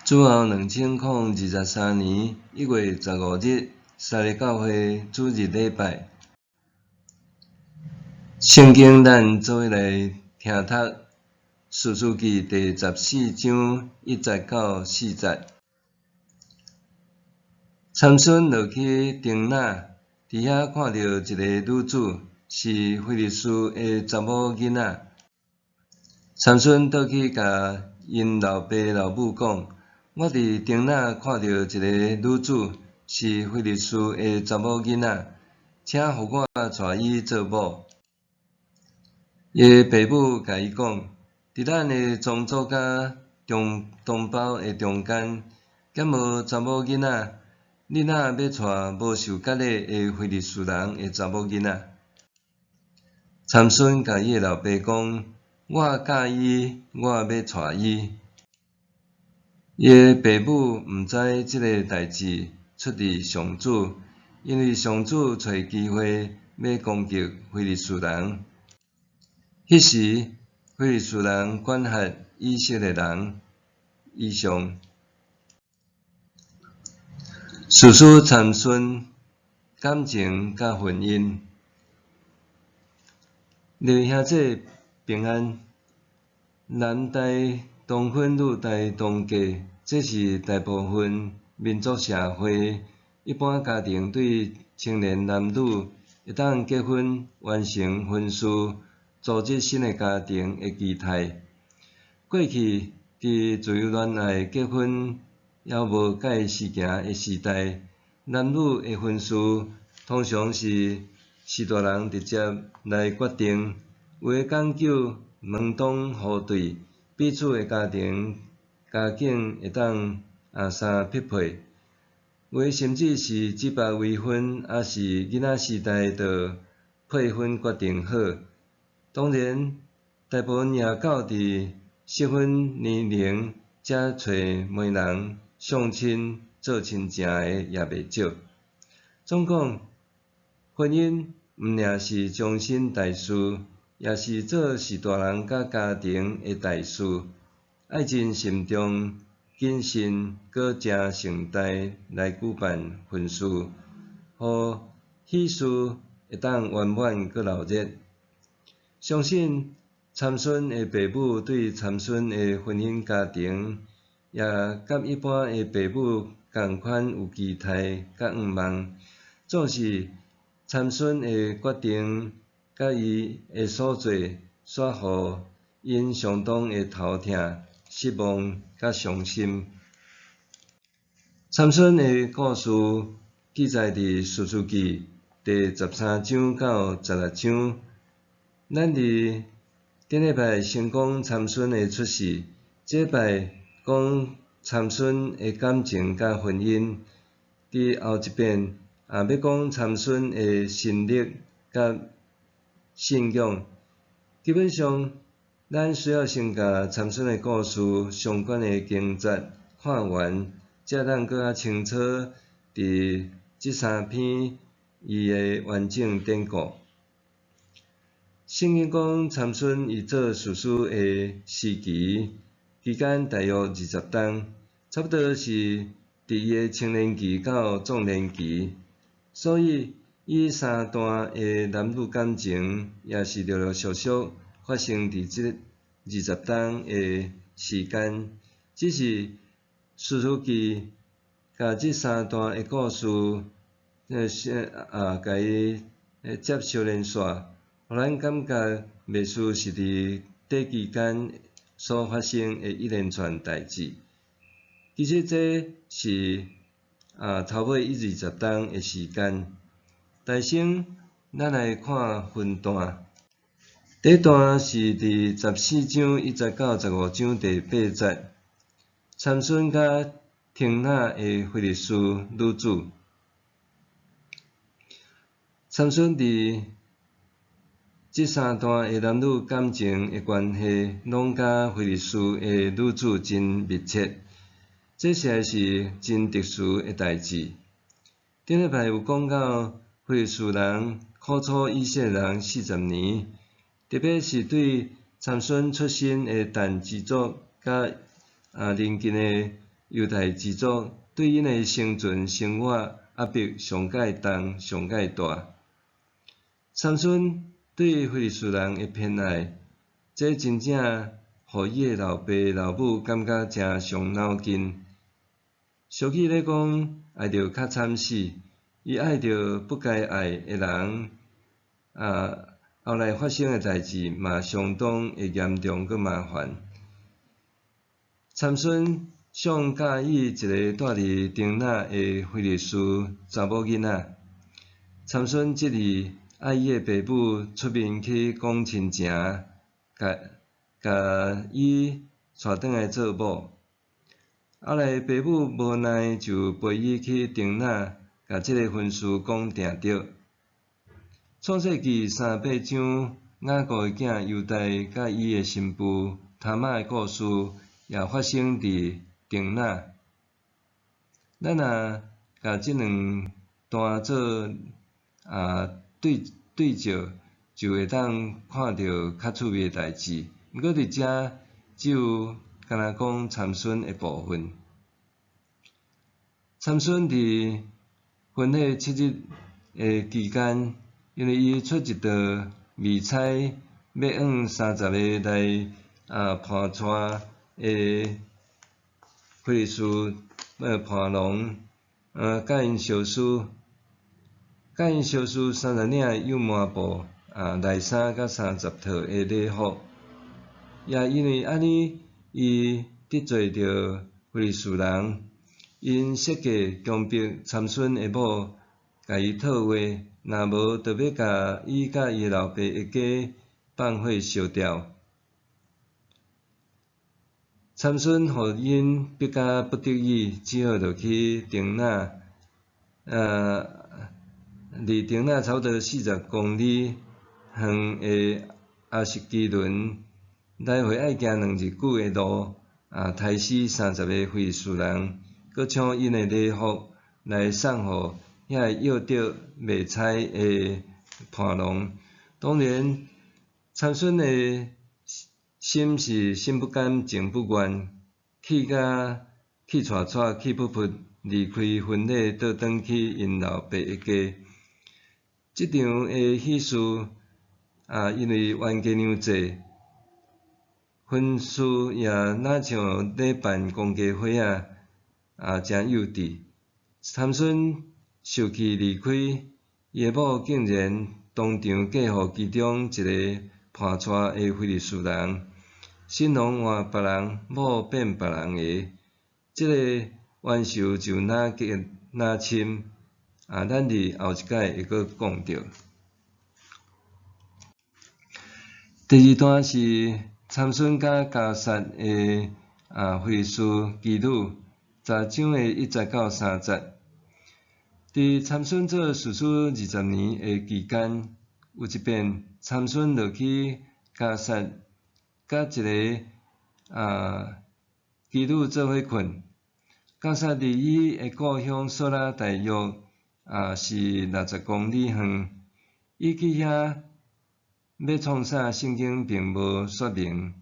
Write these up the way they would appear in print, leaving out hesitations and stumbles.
主后2023年1月15日，撒利教会主日礼拜，圣经咱做伙来听读《士师记》第14章1节到4节。参孙落去丁那，伫遐看到一个女子，是非利士的查某囡仔。参孙倒去甲因老爸老母讲：我伫丁那看到一个女子，是非利士的查某囡仔，请互我娶伊做某。伊爸母甲伊讲：伫咱的宗族甲同胞的中间，敢无查某囡仔？你若要娶无受割礼的非利士人的查某囡仔？参孙甲伊的老爸讲：我佮意，我要娶伊。伊的爸母毋知即个代志出伫上主，因为上主找机会要攻击非利士人。迄时，非利士人管辖以色列人。以上。士师参孙感情甲婚姻，各位兄弟平安。男戴当婚，女戴当嫁，这是大部分民族社会一般家庭对青年男女会当结婚完成婚事、组织新的家庭的期待。过去伫自由恋爱结婚还无改时行的时代，男女的婚事通常是士大人直接来决定，为讲究门当户对，彼此的家境会当相匹配，为甚至是指白为婚，还是囡仔时代就配婚决定好。当然，大部分爷狗伫适婚年龄才找媒人相亲做亲情的也袂少。总讲，婚姻毋仅是终身大事，也是做士大人甲家庭的大事。爱真慎重、谨慎，搁诚盛大来举办婚事，互喜事会当圆满搁热热。相信参孙的爸母对参孙的婚姻家庭，也甲一般的爸母共款有期待甲愿望。总是参孙的决定甲伊的所做，煞互因相当的头疼、失望甲伤心。参孙的故事记载伫《士师记》第13章到16章。咱伫顶礼拜先讲参孙的出世，这摆讲参孙的感情甲婚姻。伫后一遍要讲参孙的心力甲信仰。基本上，咱需要先甲参孙的故事相关的经节看完，才咱搁较清楚伫即3篇伊的完整典故。圣经讲参孙伊做士师的时期间大约20冬，差不多是伫伊的青年期到壮年期，所以伊3段的男女感情也是陆陆续续发生伫即20冬的时间。只是士师记甲即3段的故事，甲伊接小连续，互咱感觉袂输是伫短期间所发生的一连串代志。其实这是头尾20冬的时间。大先，咱来看分段。第一段是伫14章1节到15章第8节，参孙甲听那的非利士女子。参孙伫即3段的男女感情的关系，拢甲非利士的女子真密切，这实在是真特殊的代志。顶礼拜有讲到非利士人苦楚以色列人40年，特别是对参孙出身的但支族甲邻近的犹太支族对因的生存生活压迫上界重、上界大。参孙对非利士人的偏爱，这真正互伊的老爸老母感觉诚伤脑筋。俗语咧讲，爱着较惨死，伊爱着不该爱的人，后来发生的代志嘛相当会严重佮麻烦。参孙想嫁予一个住伫丁那的非利士查某囡仔。参孙即日爱伊的爸母出面去讲亲情，甲伊带转来做某。后来爸母无奈就陪伊去丁那，甲即个婚事讲定着。创世纪38章雅各的囝犹大甲伊的新妇他玛的故事，也发生伫丁那。咱若甲即两段做对照，就会当看到较趣味的代志。毋过伫遮只有敢若讲参孙的部分。参孙伫婚礼7日的期间，因为伊出一道密差，要往30个来盘带的非利士盘龙，甲因相思30领幼麻布内衫甲30套的礼服，也因为安尼，伊得罪着非利士人，因设计强迫参孙的某甲伊套话，若无就要甲伊甲伊老爸一家放火烧掉。参孙互因逼甲不得已，只好就去丁那，离丁那差不多40公里远的阿什基伦，来回爱行2日久的路，杀死30个非利士人，佮抢因的礼服来送互遐要着卖菜的盘龙。当然，参孙的心是心不甘情不愿，气喘喘，气噗噗，离开婚礼，倒转去因老爸一家。即场的喜事，因为冤家娘济，婚事也若像咧办公家伙诚幼稚。参孙受气离开，伊的某竟然当场嫁互其中一个盘带的非利士人。新郎换别人，某变别人个，即个冤仇就哪结哪深，咱伫后一届会阁讲到。第二段是参孙甲迦萨的非利士妓女，10章的1节到3节。伫参孙做士师20年的期间，有一遍参孙落去迦萨，甲一个妓女做伙困。迦萨离伊的故乡索拉大约是60公里远。伊去遐要创啥？圣经并无说明。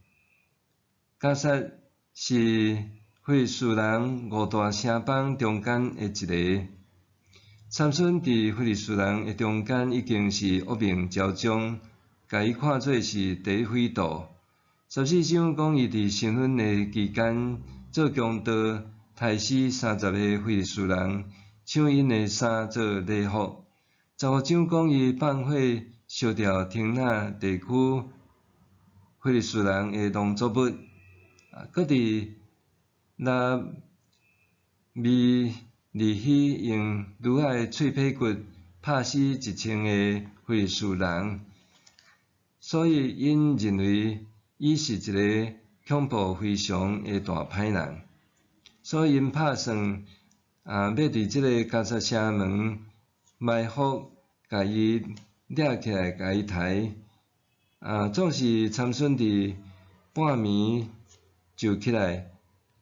迦萨是非利士人5大城邦中间的一个。参孙伫非利士人的中间已经是恶名昭彰，甲伊看做是第一匪盗。14章讲伊伫新婚的期间做强盗，杀死30个非利士人，抢因的衫做礼服。15章讲伊放火烧掉丁那地区非利士人的农作物，搁伫拿米利希用女仔的脆皮骨拍死1000个非利士人，所以因认为伊是一个恐怖非常的大歹人，所以因打算要伫即个迦萨城门埋伏，甲伊抓起来，甲伊刣。总是参孙伫半暝就起来，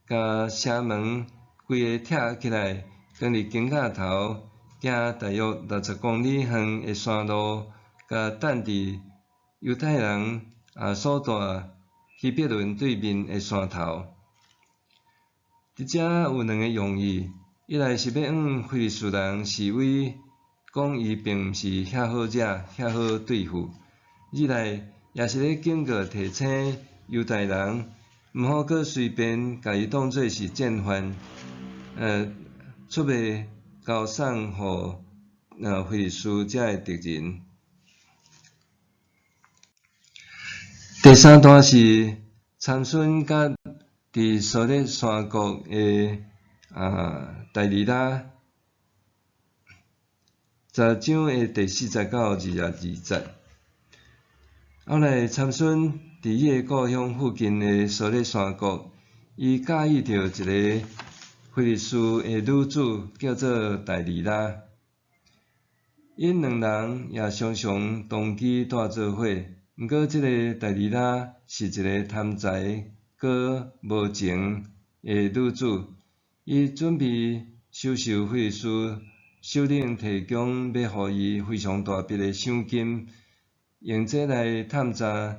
甲城门规个拆起来，放伫井仔头，行大约60公里远的山路，甲等伫犹太人所住希伯伦对面的山头。伫遮有两个用意，一来是要往非利士人示威，讲伊并毋是遐好惹、遐好对付；二来也是咧警告提醒犹太人，毋好阁随便家己当作是战犯，出卖交送互非利士遮个敌人。第三段是参孙甲伫苏勒山谷的大利拉10章的第40到22节。后来参孙伫伊的故乡附近的苏勒山谷，伊驾驭着一个非利士的女子，叫做大利拉。因两人也常常同期带做伙。毋过，即个大利拉是一个贪财阁无情的女子，伊准备收受非利士首领提供要互伊非常大笔的赏金，用这来探查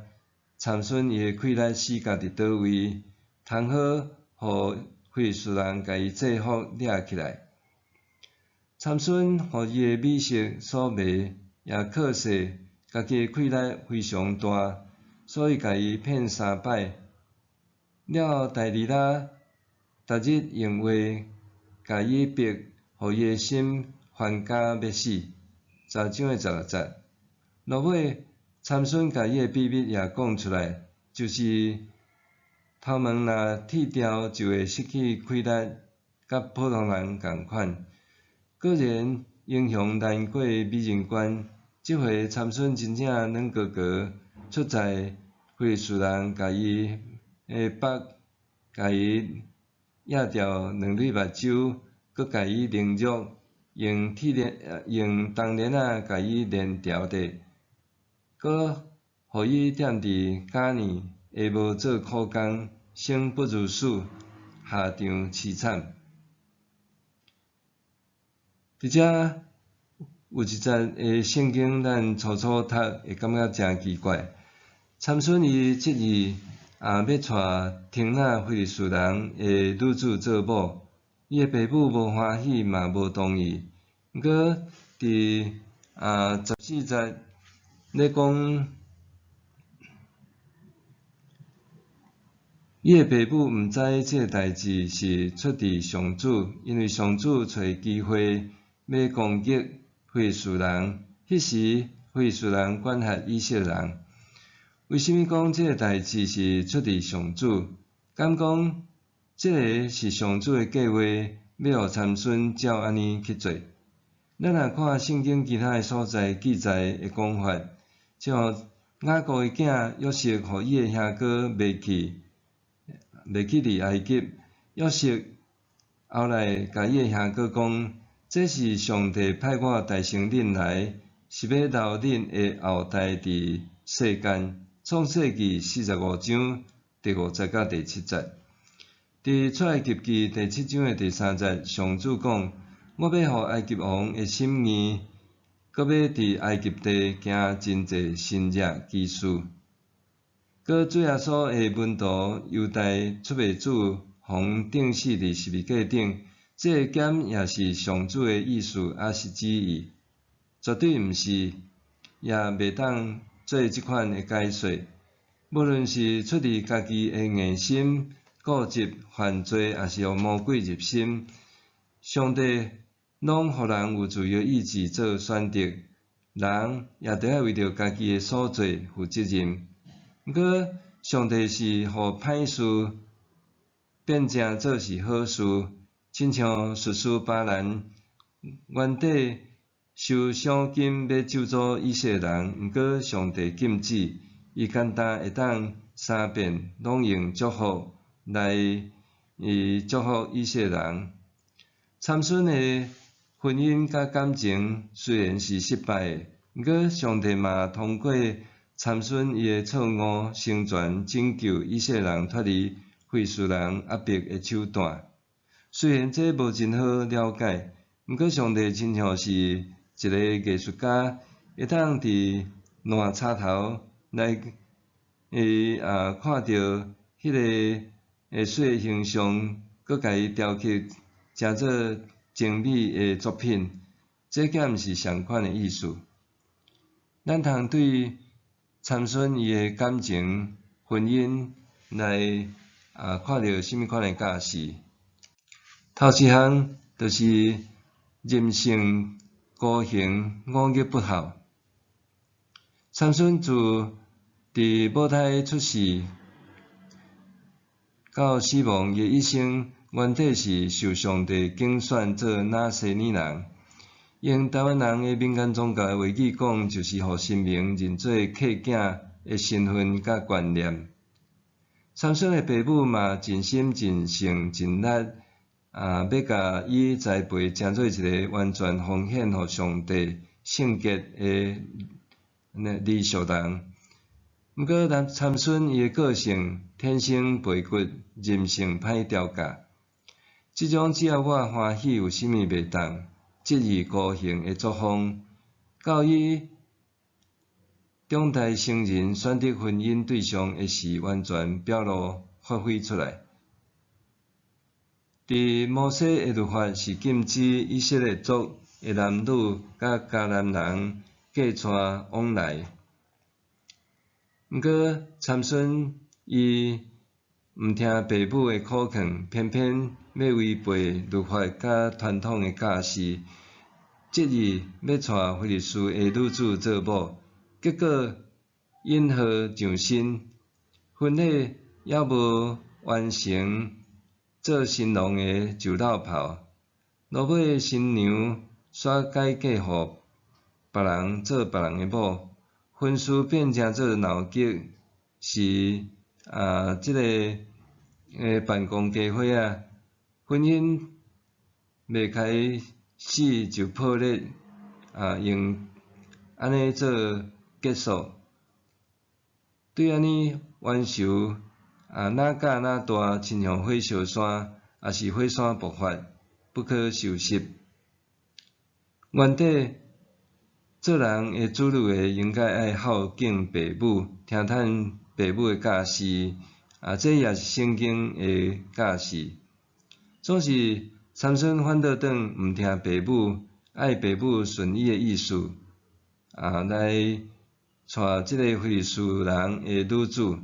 参孙伊的溃烂死角伫倒位，通好互非利士人甲伊制服掠起来。参孙互伊的美色所迷，也可惜家己的溃烂非常大，所以甲伊骗3摆。了大利拉逐日用话甲伊逼，互伊的心烦甲要死。10章的16节。落尾，参孙甲伊的秘密也讲出来，就是头毛若剃掉就会失去溃烂，甲普通人共款。果然，英雄难过美人关。即回参孙真正软gorgor出在非利士人甲伊的腹，甲伊压掉2蕊目睭，佮甲伊凌辱，用铜链仔甲伊链条着，佮互伊踮伫假年，下无做苦工，生不如死，下场凄惨。伫遮有一节的圣经，咱初读会感觉真奇怪。参孙伊执意要娶听那非利士人的女子做某，伊的爸母无欢喜嘛无同意。毋过伫14节咧讲，伊的爸母毋知即个代志是出自上主，因为上主找机会要攻击非利士人。迄时非利士人管辖以色列人。为虾米讲即个代志是出自上主？敢讲即个是上主的计划，要互参孙照安尼去做？咱若看圣经其他的所在记载的讲法，像雅各的囝约瑟，互伊的兄哥卖去伫埃及，约瑟后来甲伊的兄哥讲，这是上帝派我带成恁来，是要留恁的后代伫世间。创世纪45章第5节到第7节。伫出埃及记第7章的第3节，上主讲：我要互埃及王的心硬，搁要伫埃及地行真济新热奇事。搁主耶稣的门徒犹大出卖主，互钉死伫十字架顶，这个剑也是上主的意思，也是旨意，绝对毋是，也袂当做即款的解说。无论是出自家己的硬心、固执、犯罪，还是互魔鬼入心，上帝拢互人有自由意志做选择，人也着爱为着家己的所做负责任。毋过，上帝是互歹事变成做是好事，亲像术士巴兰原底收赏金要咒诅以色列人，毋过上帝禁止，伊简单会当3遍拢用祝福来祝福以色列人。参孙的婚姻甲感情虽然是失败的，毋过上帝嘛通过参孙伊的错误成全，拯救以色列人脱离非利士人压迫的手段。虽然这无真好了解，毋过上帝亲像是一个艺术家，会当伫烂插头来看到迄个水的形象，佮家己雕刻诚做精美诶作品，这敢毋是上款诶意思？咱通对参孙伊诶感情、婚姻来看到甚物款诶假释？头一项就是任性、孤行、五欲不孝。参孙自伫母胎出世到死亡，伊一生原底是受上帝拣选做拿西尼人。用台湾人诶民间宗教诶话语讲，就是互神明认做客囝诶身份甲观念。参孙诶爸母嘛尽心尽性尽力要甲伊栽培成做一个完全奉献互上帝圣洁诶李小人。毋过参孙伊诶个性天生背骨，任性歹调教。即种只要我欢喜有啥物袂当，执意孤行诶作风，到伊长大成人选择婚姻对象会是完全表露发挥出来。伫摩西诶律法是禁止以色列族诶男女甲迦南人嫁娶往来。毋过参孙伊毋听爸母诶苦劝，偏偏要违背律法甲传统诶教示，执意要娶非利士诶女子做某，结果因祸上身，婚礼还无完成，做新郎诶就落跑，落尾新娘煞改嫁互别人做别人诶某。婚事变成做闹剧，是即个办公家伙婚姻未开始就破裂，用安尼做结束。对安尼冤仇哪假哪大，亲像火烧山，也是火山爆发，不可收拾。原底做人诶子女诶，应该爱孝敬爸母，听从爸母诶教示，这也是圣经诶教示。总是参孙反倒转，毋听爸母，爱爸母顺伊诶意思，来娶即个非利士人诶女子。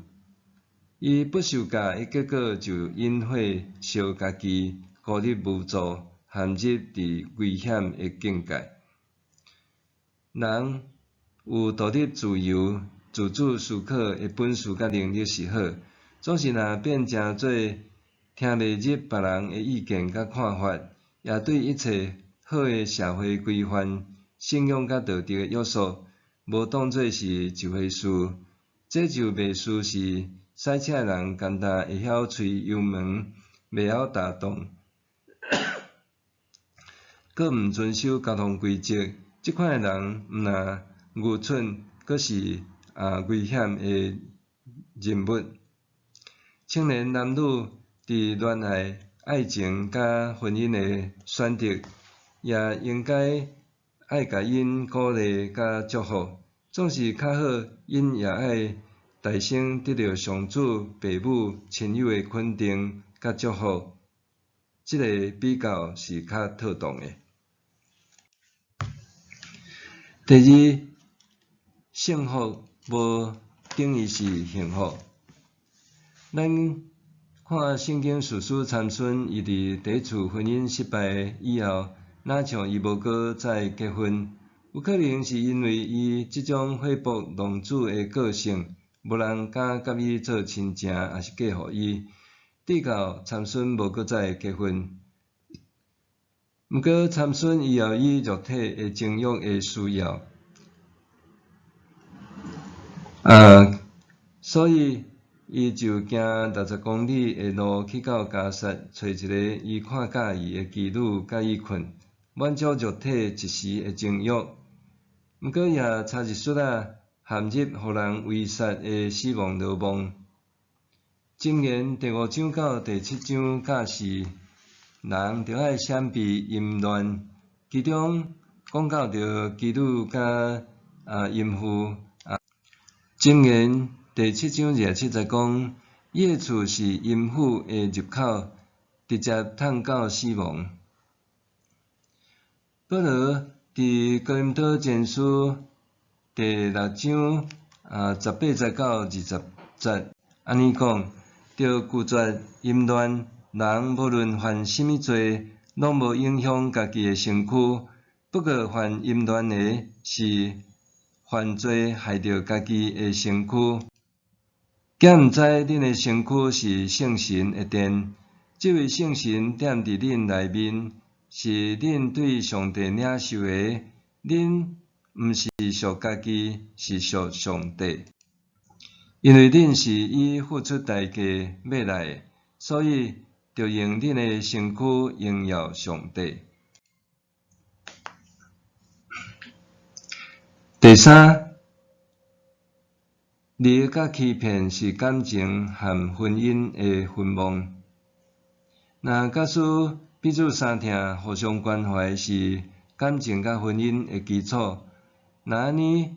伊不受教诶结果，就因祸烧家己，孤立无助，陷入伫危险诶境界。人有独立自由、自主思考诶本事甲能力是好，总是若变成做听袂入别人诶意见甲看法，也对一切好诶社会规范、信仰甲道德诶约束，无当作是一回事，这就袂输是赛车人简单会晓吹油门，袂晓打动，佫毋遵守交通规则。即款诶人毋但愚蠢，佫是危险诶人物。青年男女伫恋爱、爱情甲婚姻诶选择，也应该爱甲因鼓励甲祝福。总是较好，因也爱大声得到上主、爸母、亲友诶肯定甲祝福。即个比较是较妥当诶。第二，幸福无等于是幸福。咱看圣经叙述参孙，伊伫第一次婚姻失败以后，哪像伊无搁再结婚？有可能是因为伊即种惠薄浪子诶个性，无人敢甲伊做亲情，也是嫁互伊，直到参孙无搁再结婚。毋过参孙伊有伊肉体诶情欲诶需要，所以伊就行60公里诶路去到迦萨，找一个伊看介意诶妓女甲伊困，满足肉体一时诶情欲。毋过也差一撮陷入互人围杀诶死亡落网。箴言第5章到第7章教示，人着爱闪避淫乱，其中讲到着妓女甲淫妇。箴言第7章27节讲，孽厝是淫妇诶入口，直接探到死亡。保罗伫哥林多前书第6章18节到20节，安尼讲：着拒绝淫乱，人无论犯什么罪，拢无影响家己的身躯。不过犯淫乱的，是犯罪害着家己的身躯。敢毋知恁的身躯是圣神的殿？这位圣神踮伫恁内面，是恁对上帝领受的。恁毋是属家己，是属上帝。因为恁是伊付出代价买来的，所以着用恁的身躯荣耀上帝。第三，利益甲欺骗是感情和婚姻的坟墓。若假使彼此相听、互相关怀，是感情甲婚姻的基础。若安尼，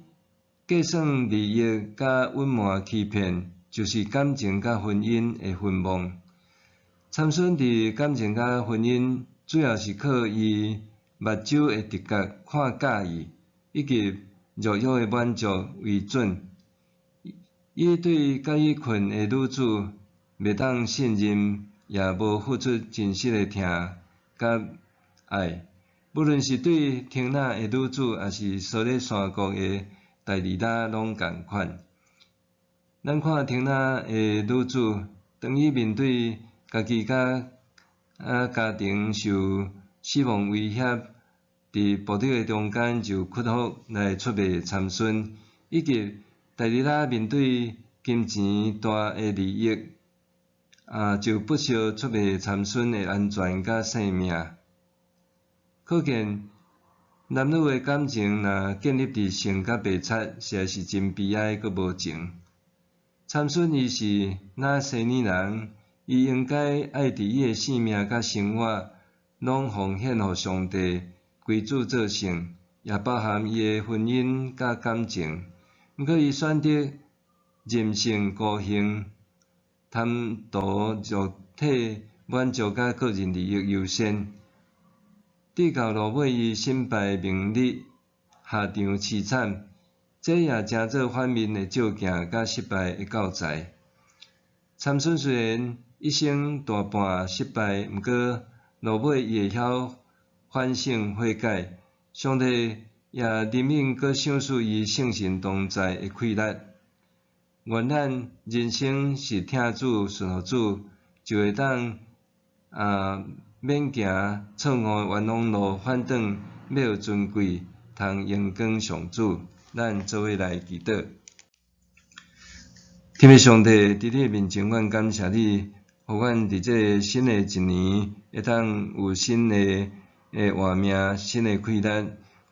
计算利益甲隐瞒欺骗，就是感情甲婚姻的坟墓。参孙伫感情甲婚姻，主要是靠伊目睭的直觉看介意，以及肉欲的满足为准。伊对甲伊困的女子袂当信任，也无付出真实的疼甲爱。无论是对听那的女子，还是苏咧山谷的大利拉，拢共款。咱看听那的女子，当伊面对家己甲家庭受死亡威胁，伫部队的中间就屈服来出卖参孙，以及大利拉面对金钱大的利益，就不惜出卖参孙的安全甲性命。可见男女的感情若建立伫性甲白贼，实在是真悲哀阁无情。参孙伊是那西尼人，伊应该爱伫伊的性命甲生活，拢奉献互上帝，归主做圣，也包含伊的婚姻甲感情。毋过伊选择任性孤行，贪图肉体满足甲个人利益优先，直到落尾伊身败名裂，下场凄惨。这也诚做反面的照镜甲失败的教材。参孙虽然一生大半失败，毋过落尾伊会晓反省悔改，上帝也怜悯阁赏赐伊圣神同在的气力。愿咱人生是听主顺服主，就会当免行错误冤枉路，反转要尊贵，通荣光上主。咱做伙来祈祷。天父上帝，伫你面前，阮感谢你，互阮伫这个新的一年会当有新的活命、新的气力。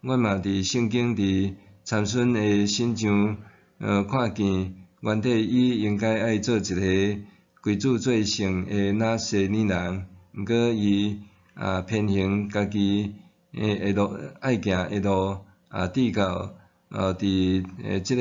阮嘛伫圣经伫参孙的身上看见。原底伊应该爱做一个归主做圣的那西尼人，毋过伊偏行家己的路，爱行的路直到伫即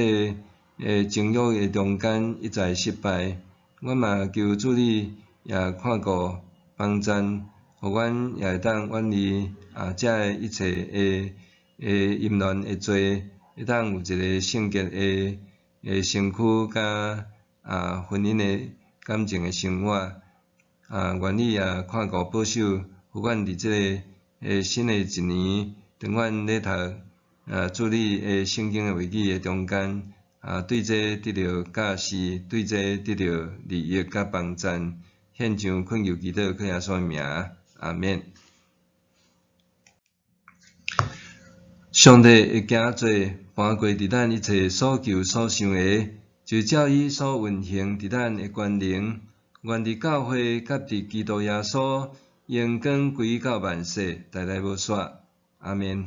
个情欲的中间一再失败。阮嘛求主你也看顾帮赞，互阮也会当远离遮一切淫乱的罪，会当有一个圣洁的身躯甲婚姻的感情的生活，愿你也看顾保守，互阮伫即个新的一年，当阮咧读主你的圣经的话语的中间，对这得到教示，对这得到利益甲帮赞，献上恳求祈祷，靠耶稣的名，阿免。上帝会行做搬过伫咱一切所求所想的，就照伊所运行伫咱的权能，愿伫教会甲伫基督耶稣荣光归到万世，代代无煞，阿免。